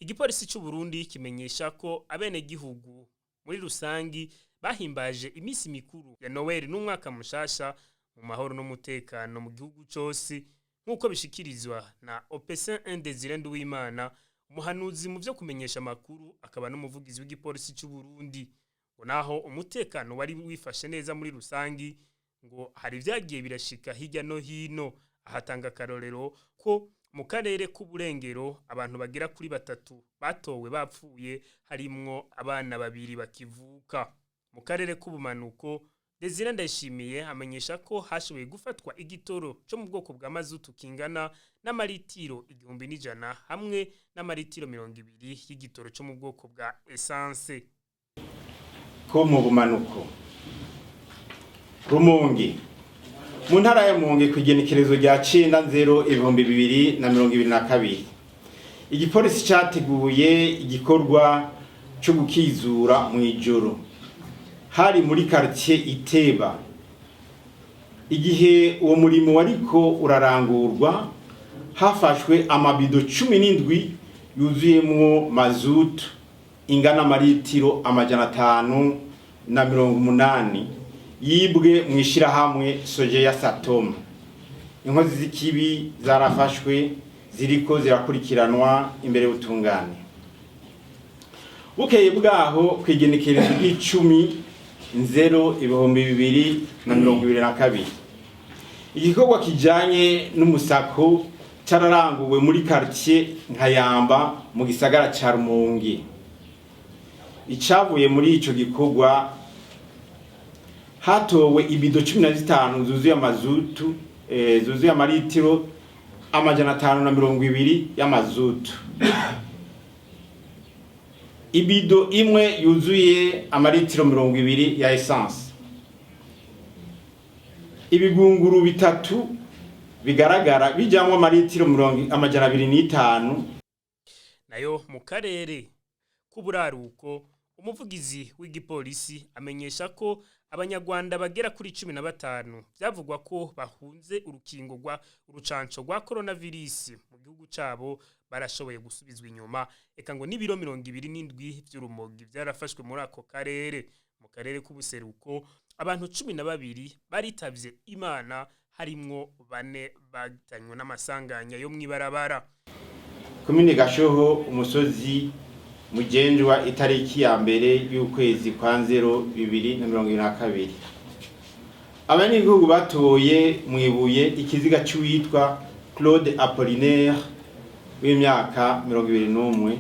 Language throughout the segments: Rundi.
Igipolisi cy'u Burundi kimenyesha ko abenegihugu muri rusangi bahimbaje imisi mikuru ya Noel n'umwaka mushasha mu mahoro n'umutekano mu gihugu cyose nkuko bishikirizwa na Opesen Indezire Nduwimana, umuhanuzi mu byo kumenyesha makuru akaba n'umuvugizi w'igipolisi cy'u Burundi. Ngo naho umutekano wari wifashe neza muri rusangi, ngo hari vyagiye birashika hirya no hino. Ahatanga karorero ko mu karere k'uburengero abantu bagera kuri 3 batowe bapfuye, harimwo abana 2 bakivuka. Mu karere k'ubumanuko, Desire Ndayishimiye amenyesha ko hashoboye gufatwa igitoro cyo mu bwoko bwa mazutu kingana n'amaritiro 1100 hamwe n'amaritiro 200 y'igitoro cyo mu bwoko bwa essence. Ko mu bumanuko Rumonge mu ntara ya Rumonge kugenekerezo rya 9/2022 igipolisi cyateguye igikorwa cyo gukizura mu ijoro hari muri quartier Iteba. Igihe uwo murimo wariko urarangurwa, hafashwe amabido 17 yuzuyemwo mazutu ingana amaritiro 580 yibwe mwishira hamwe Sojeya Satom. Inkozi z'ikibi zarafashwe ziriko zirakurikiranwa imbere y'ubutungane. Bukeye bwaho kwigenekerezo ry'10/2022 igikorwa kijanye n'umusako cararanguwe muri quartier Nkayamba mu gisagara ca Rumonge. Icavuye muri ico gikorwa, hatowe ibido 15 zuzuye amazutu zuzuye amaritiro 520 y'amazutu. Ibido imwe yuzuye amaritiro 200 ya essence. Ibigunguru bitatu bigaragara bijamwe amaritiro 205. Nayo mu karere k'uburaruko, umuvugizi w'igipolisi amenyesha ko abanyarwanda bagera kuri 15 byavugwa ko bahunze urukingo urucanco rwa coronavirus mu gihugu cabo barashoboye gusubizwa inyuma. Eka ngo n'ibiro 27 by'urumogi byarafashwe muri ako karere. Mu karere k'ubuseruko abantu 12 baritavye Imana, harimwo 4 bagitanywe n'amasanganya yo mwibarabara. Komine Gashoho umusozi mugenjwa itariki ya mbere y'ukwezi kwa 0/2022 abanyagihugu batoye mwibuye ikiziga cy'uwitwa Claude Apollinaire w'imyaka 21.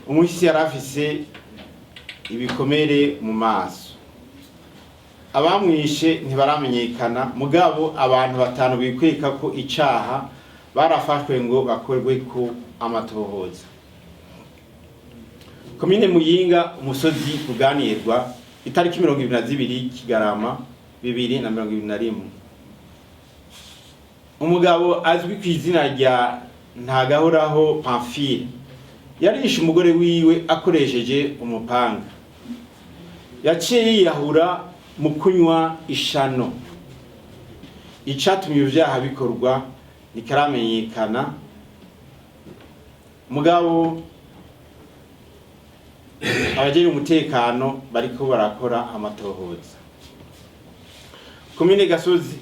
Umuhisi yarafise ibikomere mu maso. Abamwishe ntibaramenyekana, mugabo abantu 5 bikweka ko icaha barafashwe ngo bakorwe ko amatohoza. Komine Muyinga umusozi kuganirwa itariki 22 Kigarama 2021 umugabo azwi ku izina rya Ntagahoraho Pamphile yarishe umugore wiwe akoresheje umupanga. Yaciye yiyahura mu kunywa ishano. Icatumye ivyaha bikorwa nikaramenyekana, mugabo abajeri umutekano bariko barakora amatohoza. Komine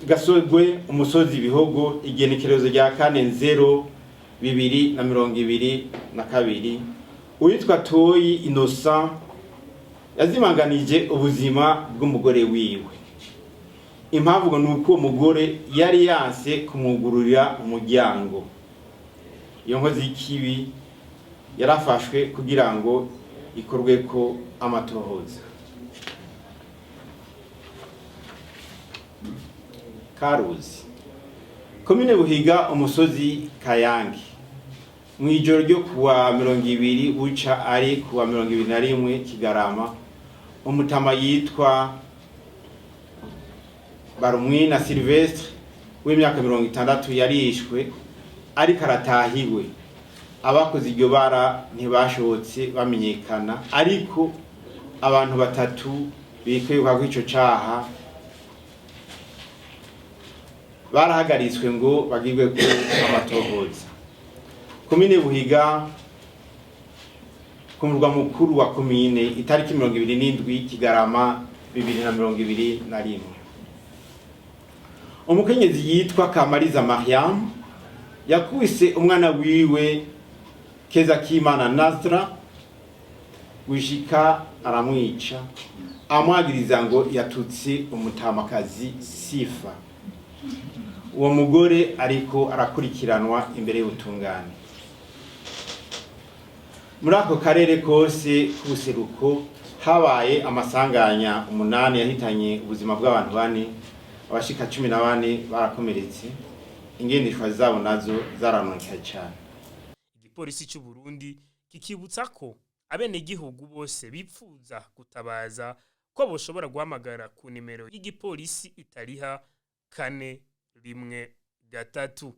Gasogwe umusozi Bihogo igenekerezo rya 4/2022 uwitwa Toyi Innocent yazimanganije ubuzima bw'umugore wiwe. Impamvu nuko umugore yari yanse kumugururira umuryango. Iyo nkozi y'ikibi yarafashwe kugira ngo ikorwe ko amatohoza. Karuzi Komine Buhiga umusozi Kayange mwijoro ryo kuwa 20 buca ari kuwa 21 Kigarama umutama yitwa Barumwina Sylvestre w'imyaka 60 yarishwe ariko aratahiwe. Abakoze iryo bara ntibashobotse bamenyekana, ariko abantu 3 bikweyuka ko ico caha barahagaritswe ngo bagirwe ko amatohoza. Komine Buhiga ku murwa mukuru wa komine itariki 27 Kigarama 2021. Umukenyezi yitwa Kamariza Mariam yakubise umwana wiwe Kezakimana Nazra gushika aramwica, amwagiriza ngo yatutse umutamakazi Sifa. Uwo mugore ariko arakurikiranwa imbere y'ubutungane. Muri ako karere kose k'ubuseruko habaye amasanganya 8 yahitanye ubuzima bw'abantu 4, abashika 14 barakomeretse, ingendeshwa zabo nazo zaranonekaye cyane. Igipolisi cy'u Burundi kikibutsa ko abenegihugu bose bipfuza gutabaza ko boshobora guhamagara ku nimero y'igipolisi itariha 413.